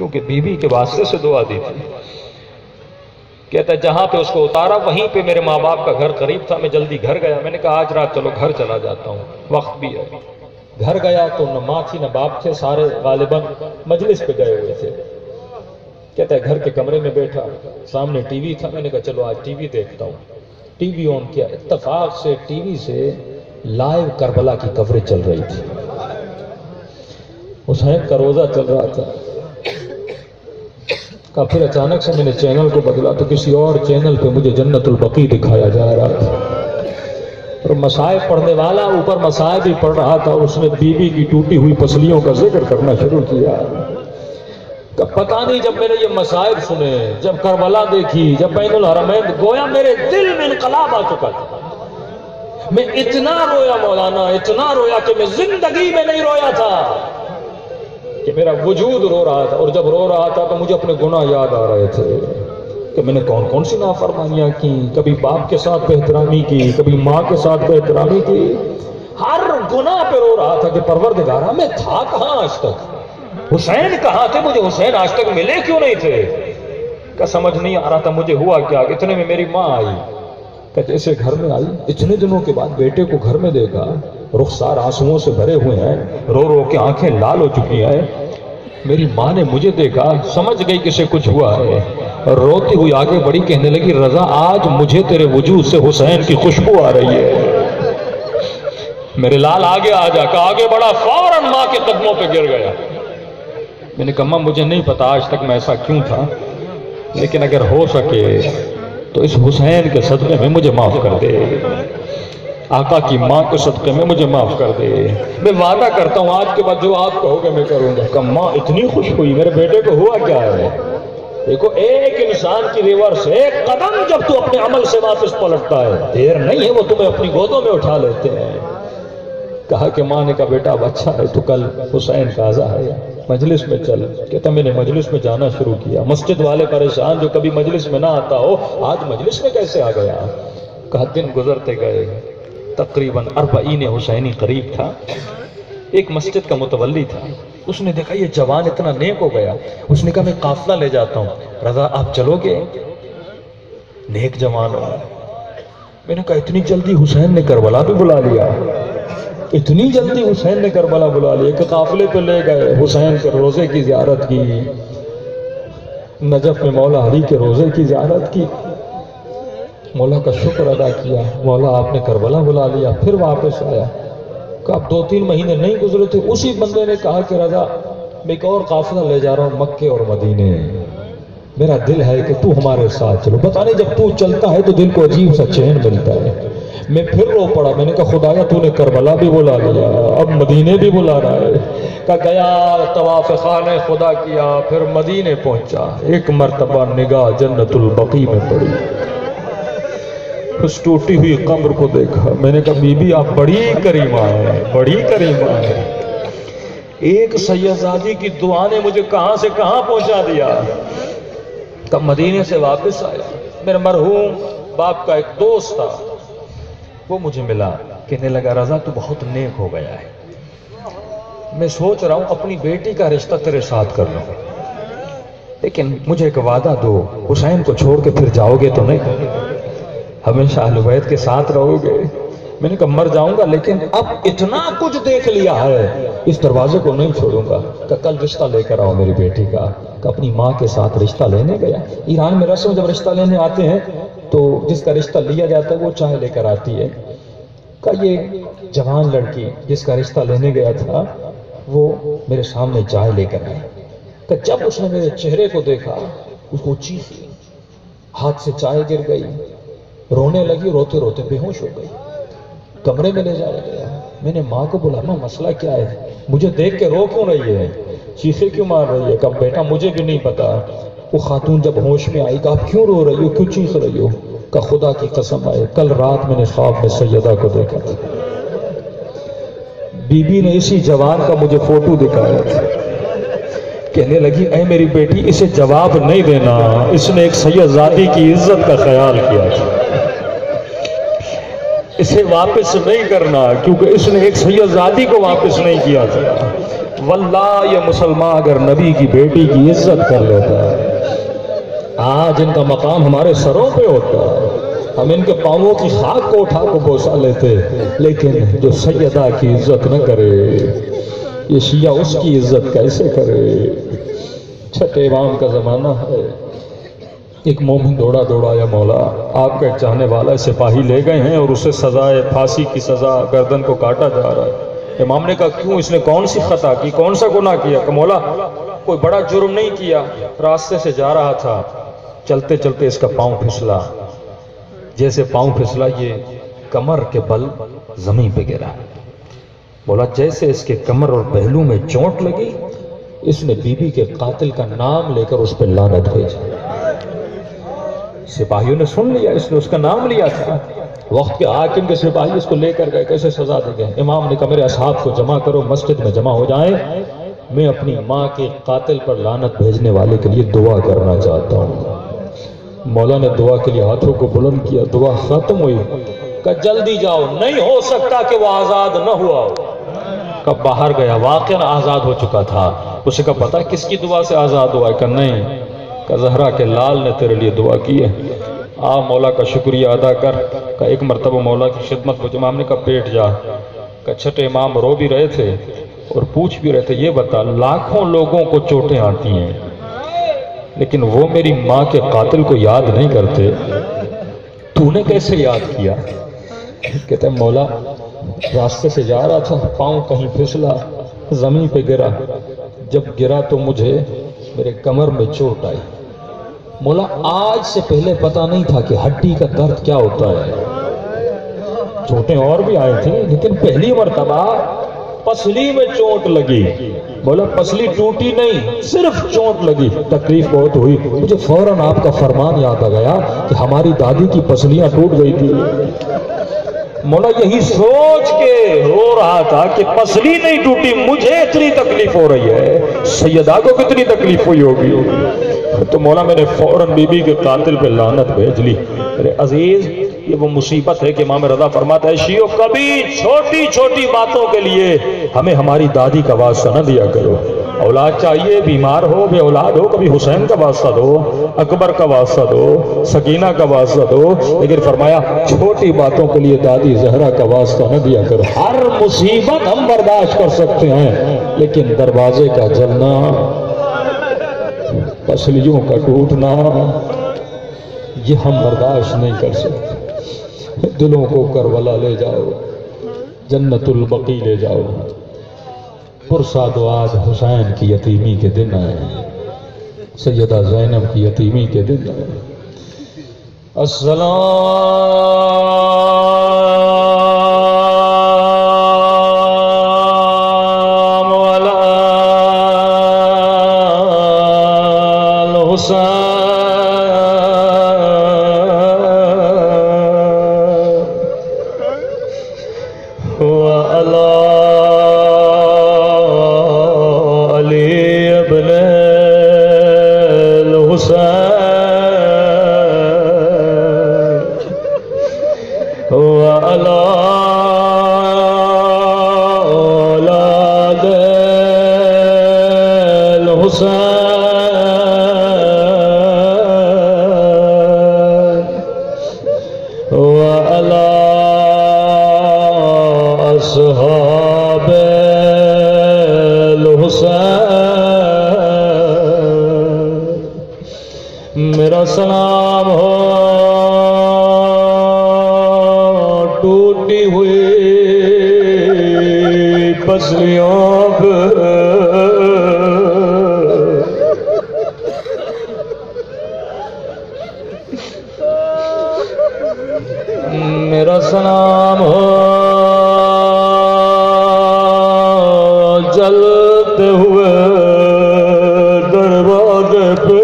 کیونکہ بیوی کے واسطے سے دعا دی تھی. کہتا ہے جہاں پہ اس کو اتارا وہیں پہ میرے ماں باپ کا گھر قریب تھا. میں جلدی گھر گیا. میں نے کہا آج رات چلو گھر چلا جاتا ہوں, وقت بھی ہے. گھر گیا تو نہ ماں تھی نہ باپ تھے, سارے غالباً مجلس پہ گئے ہوئے تھے. کہتا ہے گھر کے کمرے میں بیٹھا, سامنے ٹی وی تھا. میں نے کہا چلو آج ٹی وی دیکھتا ہوں. ٹی وی آن کیا, اتفاق سے ٹی وی سے لائیو کربلا کی کوریج چل رہی تھی. حسین کا روزہ چل رہا تھا. کا پھر اچانک سے میں نے چینل کو بدلا تو کسی اور چینل پہ مجھے جنت البقیع دکھایا جا رہا تھا. اور مصائب پڑھنے والا اوپر مصائب ہی پڑھ رہا تھا. اس نے بیوی کی ٹوٹی ہوئی پسلیوں کا ذکر کرنا شروع کیا. پتہ نہیں جب میں نے یہ مصائب سنے, جب کربلا دیکھی, جب بین الحرمین, گویا میرے دل میں انقلاب آ چکا تھا. میں اتنا رویا مولانا, اتنا رویا کہ میں زندگی میں نہیں رویا تھا, کہ میرا وجود رو رہا تھا. اور جب رو رہا تھا تو مجھے اپنے گناہ یاد آ رہے تھے کہ میں نے کون کون سی نافرمانیاں کی. کبھی باپ کے ساتھ بے احترامی کی, کبھی ماں کے ساتھ بے احترامی کی. ہر گناہ پہ رو رہا تھا کہ پروردگارا میں تھا کہاں آج تک, حسین کہاں تھے, مجھے حسین آج تک ملے کیوں نہیں تھے. کہ سمجھ نہیں آ رہا تھا مجھے ہوا کیا. اتنے میں میری ماں آئی. کہ جیسے گھر میں آئی, اتنے دنوں کے بعد بیٹے کو گھر میں دیکھا, رخسار آنسوؤں سے بھرے ہوئے ہیں, رو رو کے آنکھیں لال ہو چکی ہیں. میری ماں نے مجھے دیکھا, سمجھ گئی کہ سے کچھ ہوا ہے, اور روتی ہوئی آگے بڑی, کہنے لگی رضا آج مجھے تیرے وجود سے حسین کی خوشبو آ رہی ہے. میرے لال آگے آ جا. کہ آگے بڑا, فوراً ماں کے قدموں پہ گر گیا. میں نے کہا ماں مجھے نہیں پتا آج تک میں ایسا کیوں تھا, لیکن اگر ہو سکے تو اس حسین کے صدقے میں مجھے معاف کر دے, آقا کی ماں کے صدقے میں مجھے معاف کر دے. میں وعدہ کرتا ہوں آج کے بعد جو آپ کہو گے میں کروں گا. کہ ماں اتنی خوش ہوئی, میرے بیٹے کو ہوا کیا ہے. دیکھو ایک انسان کی ریورس, ایک قدم جب تو اپنے عمل سے واپس پلٹتا ہے, دیر نہیں ہے وہ تمہیں اپنی گودوں میں اٹھا لیتے ہیں. کہا کہ ماں نے کہا بیٹا اب اچھا ہے, تو کل حسین کا عزا ہے, مجلس میں چل. کہتا میں نے مجلس میں جانا شروع کیا. مسجد والے پریشان, جو کبھی مجلس میں نہ آتا ہو آج مجلس میں کیسے آ گیا. کہا دن گزرتے گئے, تقریباً 40 حسینی قریب تھا. ایک مسجد کا متولی تھا, اس نے دیکھا یہ جوان اتنا نیک ہو گیا. اس نے کہا میں قافلہ لے جاتا ہوں, رضا آپ چلو گے. نیک جوان ہو. میں نے کہا اتنی جلدی حسین نے کربلا بھی بلا لیا, اتنی جلدی حسین نے کربلا بلا لیا. کہ قافلے پہ لے گئے, حسین کے روزے کی زیارت کی, نجف میں مولا علی کے روزے کی زیارت کی, مولا کا شکر ادا کیا. مولا آپ نے کربلا بلا لیا. پھر واپس آیا. کہ اب 2-3 مہینے نہیں گزرے تھے, اسی بندے نے کہا کہ رضا میں ایک اور قافلہ لے جا رہا ہوں مکے اور مدینے, میرا دل ہے کہ تو ہمارے ساتھ چلو. پتہ نہیں جب تو چلتا ہے تو دل کو عجیب سا چین ملتا ہے. میں پھر رو پڑا. میں نے کہا خدایا تو نے کربلا بھی بلا لیا, اب مدینے بھی بلا رہا ہے. کہ گیا طواف خانہ خدا کیا, پھر مدینے پہنچا. ایک مرتبہ نگاہ جنت البقیع میں پڑی, اس ٹوٹی ہوئی قبر کو دیکھا. میں نے کہا بی بی آپ بڑی کریمہ ہیں, بڑی کریمہ ہیں. ایک سیدزادی کی دعا نے مجھے کہاں سے کہاں پہنچا دیا. تب مدینے سے واپس آیا. میرے مرحوم باپ کا ایک دوست تھا, وہ مجھے ملا. کہنے لگا رضا تو بہت نیک ہو گیا ہے, میں سوچ رہا ہوں اپنی بیٹی کا رشتہ تیرے ساتھ کر لوں, لیکن مجھے ایک وعدہ دو, حسین کو چھوڑ کے پھر جاؤ گے تو نہیں, ہمیشہ اہل بیت کے ساتھ رہو گے. میں نے کہا مر جاؤں گا, لیکن اب اتنا کچھ دیکھ لیا ہے, اس دروازے کو نہیں چھوڑوں گا. کہ کل رشتہ لے کر آؤ میری بیٹی کا. کہ اپنی ماں کے ساتھ رشتہ لینے گیا. ایران میں رسم جب رشتہ لینے آتے ہیں تو جس کا رشتہ لیا جاتا ہے وہ چائے لے کر آتی ہے. کہ یہ جوان لڑکی جس کا رشتہ لینے گیا تھا وہ میرے سامنے چائے لے کر آئی. کہ جب اس نے میرے چہرے کو دیکھا اس کو چیخی, ہاتھ سے چائے گر گئی, رونے لگی, روتے روتے بے ہوش ہو گئی. کمرے میں لے جایا گیا. میں نے ماں کو بولا ماں مسئلہ کیا ہے, مجھے دیکھ کے رو کیوں رہی ہے, چیخے کیوں مار رہی ہے. کہ بیٹا مجھے بھی نہیں پتا. وہ خاتون جب ہوش میں آئی کہ آپ کیوں رو رہی ہو, کیوں چیخ رہی ہو. کہ خدا کی قسم ہے کل رات میں نے خواب میں سیدہ کو دیکھا تھا. بی بی نے اسی جوان کا مجھے فوٹو دکھایا تھا. کہنے لگی اے میری بیٹی اسے جواب نہیں دینا, اس نے ایک سیدزادی کی عزت کا خیال کیا تھا, اسے واپس نہیں کرنا، کیونکہ اس نے ایک سیدزادی کو واپس نہیں کیا تھا۔ واللہ یہ مسلمان اگر نبی کی بیٹی کی عزت کر لیتا، آج ان کا مقام ہمارے سروں پہ ہوتا، ہم ان کے پاؤں کی خاک کو اٹھا کو بوسا لیتے، لیکن جو سیدہ کی عزت نہ کرے، یہ شیعہ اس کی عزت کیسے کرے؟ چھٹے امام کا زمانہ ہے، ایک مومن دوڑا دوڑا یا مولا آپ کا ایک چاہنے والا سپاہی لے گئے ہیں اور اسے سزائے پھانسی کی سزا، گردن کو کاٹا جا رہا ہے۔ امام نے کہا کیوں؟ اس نے کون سی خطا کی، کون سا گناہ کیا؟ کہ مولا کوئی بڑا جرم نہیں کیا، راستے سے جا رہا تھا، چلتے چلتے اس کا پاؤں پھسلا، جیسے پاؤں پھسلا یہ کمر کے بل زمین پہ گرا۔ بولا جیسے اس کے کمر اور پہلو میں چوٹ لگی، اس نے بی بی کے قاتل کا نام لے کر اس پہ لعنت بھیجی۔ سپاہیوں نے سن لیا، اس نے اس کا نام لیا تھا، وقت کے حاکم کے سپاہی اس کو لے کر گئے، کیسے سزا دے گئے؟ امام نے کہا میرے اصحاب کو جمع کرو، مسجد میں جمع ہو جائیں، میں اپنی ماں کے قاتل پر لعنت بھیجنے والے کے لیے دعا کرنا چاہتا ہوں۔ مولا نے دعا کے لیے ہاتھوں کو بلند کیا، دعا ختم ہوئی، کہ جلدی جاؤ، نہیں ہو سکتا کہ وہ آزاد نہ ہوا۔ کب باہر گیا، واقعا آزاد ہو چکا تھا۔ اسے کہا پتہ کس کی دعا سے آزاد ہوا ہے؟ کہ نہیں، کہ زہرا کے لال نے تیرے لیے دعا کی ہے، آ مولا کا شکریہ ادا کر۔ کہ ایک مرتبہ مولا کی خدمت ہو، امام نے کہا بیٹھ جا۔ کہ چھٹے امام رو بھی رہے تھے اور پوچھ بھی رہے تھے، یہ بتا لاکھوں لوگوں کو چوٹیں آتی ہیں لیکن وہ میری ماں کے قاتل کو یاد نہیں کرتے، تو نے کیسے یاد کیا؟ کہتے ہیں مولا راستے سے جا رہا تھا، پاؤں کہیں پھسلا، زمین پہ گرا، جب گرا تو مجھے میرے کمر میں چوٹ آئی۔ مولا آج سے پہلے پتا نہیں تھا کہ ہڈی کا درد کیا ہوتا ہے، چوٹیں اور بھی آئی تھیں لیکن پہلی مرتبہ پسلی میں چوٹ لگی۔ بولا پسلی ٹوٹی نہیں، صرف چوٹ لگی، تکلیف بہت ہوئی۔ مجھے فوراً آپ کا فرمان یاد آ گیا کہ ہماری دادی کی پسلیاں ٹوٹ گئی تھی۔ مولا یہی سوچ کے رو رہا تھا کہ پسلی نہیں ٹوٹی، مجھے اتنی تکلیف ہو رہی ہے، سیدہ کو کتنی تکلیف ہوئی ہوگی۔ تو مولا میں نے فوراً بی بی کے قاتل پہ لعنت بھیج لی۔ میرے عزیز یہ وہ مصیبت ہے کہ امام رضا فرماتا ہے شیعو کبھی چھوٹی چھوٹی باتوں کے لیے ہمیں ہماری دادی کا واسطہ نہ دیا کرو۔ اولاد چاہیے، بیمار ہو، بے اولاد ہو، کبھی حسین کا واسطہ دو، اکبر کا واسطہ دو، سکینہ کا واسطہ دو، لیکن فرمایا چھوٹی باتوں کے لیے دادی زہرا کا واسطہ نہ دیا کرو۔ ہر مصیبت ہم برداشت کر سکتے ہیں لیکن دروازے کا جلنا، پسلیوں کا ٹوٹنا، یہ ہم برداشت نہیں کر سکتے۔ دلوں کو کربلا لے جاؤ، جنت البقیع لے جاؤ۔ پرساد و آج حسین کی یتیمی کے دن آئے، سیدہ زینب کی یتیمی کے دن آئے۔ السلام علی الحسین وعلی علی ابن الحسین وعلی اولاد الحسین وعلی اصحاب الحسین۔ میرا سلام ہو ٹوٹی ہوئی پسلیوں پہ، میرا سلام ہو جلتے ہوئے دروازے پہ،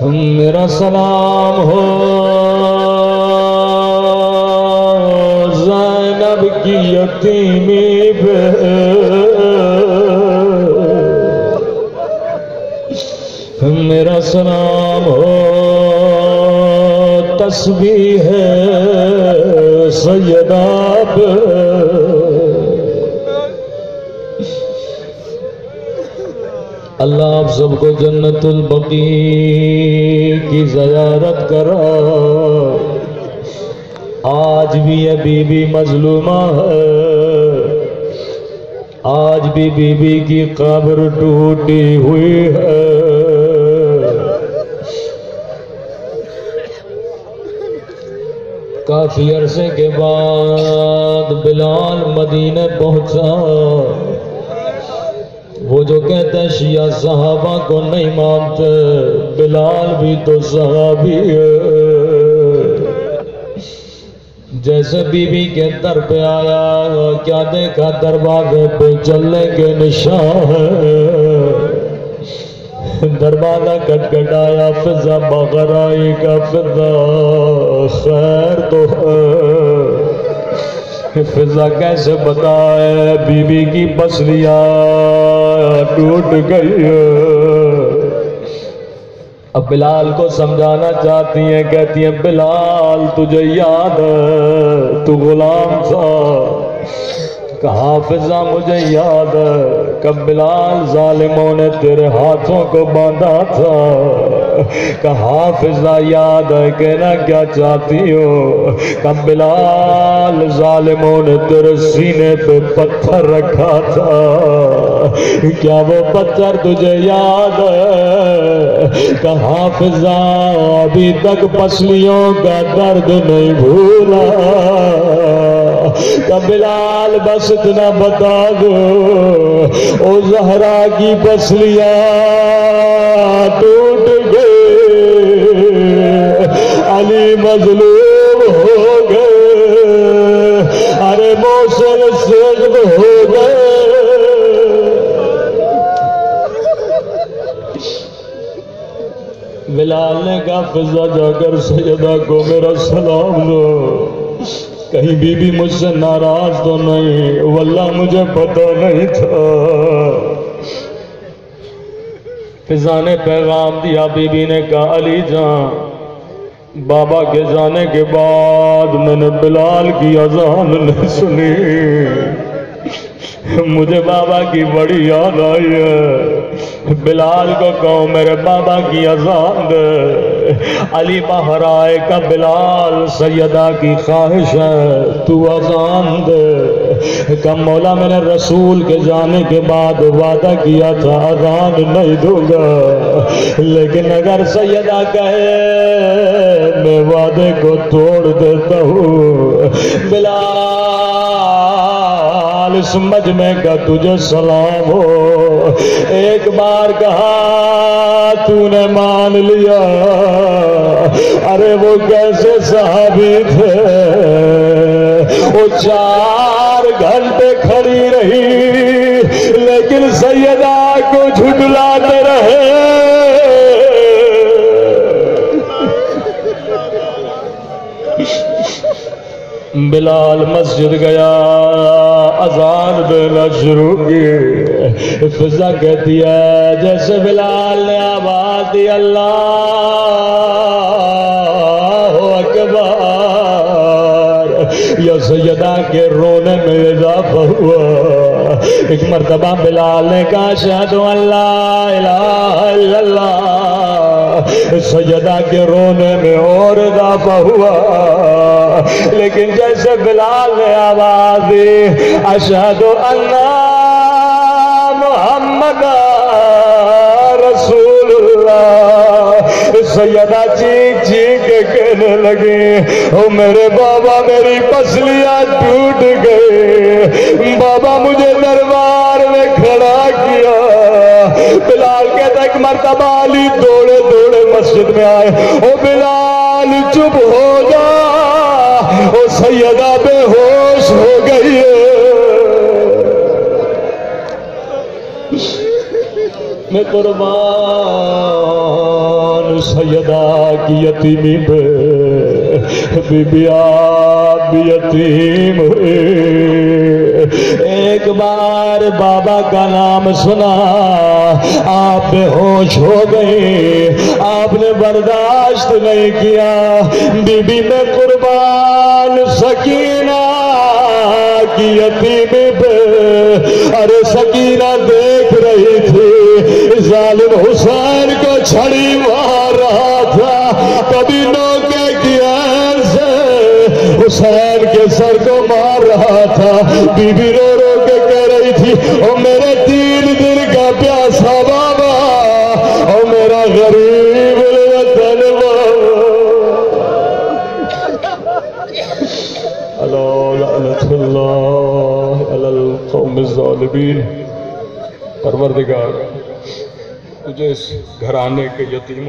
میرا سلام ہو زینب کی یتیمی پہ، میرا سلام ہو تسبیح ہے سیدہ پہ اللہ آپ سب کو جنت البقیع کی زیارت کرا آج بھی یہ بی بی مظلومہ ہے آج بھی بی بی کی قبر ٹوٹی ہوئی ہے کافی عرصے کے بعد بلال مدینے پہنچا وہ جو کہتے ہیں شیعہ صحابہ کو نہیں مانتے بلال بھی تو صحابی ہے جیسے بی بی کے در پہ آیا کیا دیکھا دروازے پہ چلنے کے نشان ہے دروازہ کٹکھٹایا فضا بغرائی کا فضا خیر تو ہے فضا کیسے بتائے بی بی کی پسلیاں ٹوٹ گئی اب بلال کو سمجھانا چاہتی ہیں کہتی ہیں بلال تجھے یاد ہے تو غلام تھا کہا فضا مجھے یاد ہے کب بلال ظالموں نے تیرے ہاتھوں کو باندھا تھا کہا فضا یاد ہے کہنا کیا چاہتی ہو کب بلال ظالموں نے تیرے سینے پہ پتھر رکھا تھا کیا وہ پتھر تجھے یاد ہے کہا فضا ابھی تک پسلیوں کا درد نہیں بھولا کہ بلال بس اتنا بتا دو او زہرا کی پسلیاں ٹوٹ گئے علی مظلوم ہو گئے ارے موسر سجد ہو گئے بلال نے کہا فضا جا کر سیدہ کو میرا سلام دو کہیں بی بی مجھ سے ناراض تو نہیں واللہ مجھے پتہ نہیں تھا فضا نے پیغام دیا بی بی نے کہا علی جان بابا کے جانے کے بعد میں نے بلال کی اذان نہیں سنی مجھے بابا کی بڑی یاد آئی ہے بلال کو کہو میرے بابا کی اذان دے علی باہر آئے کا بلال سیدہ کی خواہش ہے تو اذان دے کہ مولا میں نے رسول کے جانے کے بعد وعدہ کیا تھا اذان نہیں دوں گا لیکن اگر سیدہ کہے میں وعدے کو توڑ دیتا ہوں بلال سمجھ میں کہ تجھے سلام ہو ایک بار کہا تو نے مان لیا ارے وہ کیسے صحابی تھے وہ 4 گھنٹے کھڑی رہی لیکن سیدہ کو جھٹلاتے رہے بلال مسجد گیا اذان دینا شروع کی فضا کہتی ہے جیسے بلال نے آواز دی اللہ اکبر یا سیدہ کے رونے میں اضافہ ہوا ایک مرتبہ بلال نے کہا اشہد ان لا الہ الا اللہ سیدہ کے رونے میں اور اضافہ ہوا لیکن جیسے بلال نے آواز دی اشہد ان محمد رسول اللہ سیدہ چیخ چیخ کے کہنے لگی او میرے بابا میری پسلیاں ٹوٹ گئے بابا مجھے دربار میں کھڑا کیا بلال کہتا ایک مرتبہ علی دوڑے دوڑے مسجد میں آئے او بلال چپ ہو جا او سیدہ بے ہوش ہو گئی ہے میں قربان سیدہ کی یتیمی پہ بی بی آپ بھی یتیم ہوئے ایک بار بابا کا نام سنا، آپ بے ہوش ہو گئے، آپ نے برداشت نہیں کیا۔ بی بی میں قربان سکینہ کی یتیمی پہ، ارے سکینہ دیکھ رہی تھی ظالم حسین کو چھڑی مار رہا تھا، کبھی نوکے کی عین سے حسین کے سر کو مار رہا تھا۔ بی بی رو رو کے کہہ رہی تھی، او میرے 3 دن کا پیاسا بابا، او میرا غریب الوطن بابا۔ لعنت اللہ علی القوم الظالمین۔ پروردگار تجھے اس گھرانے کے یتیم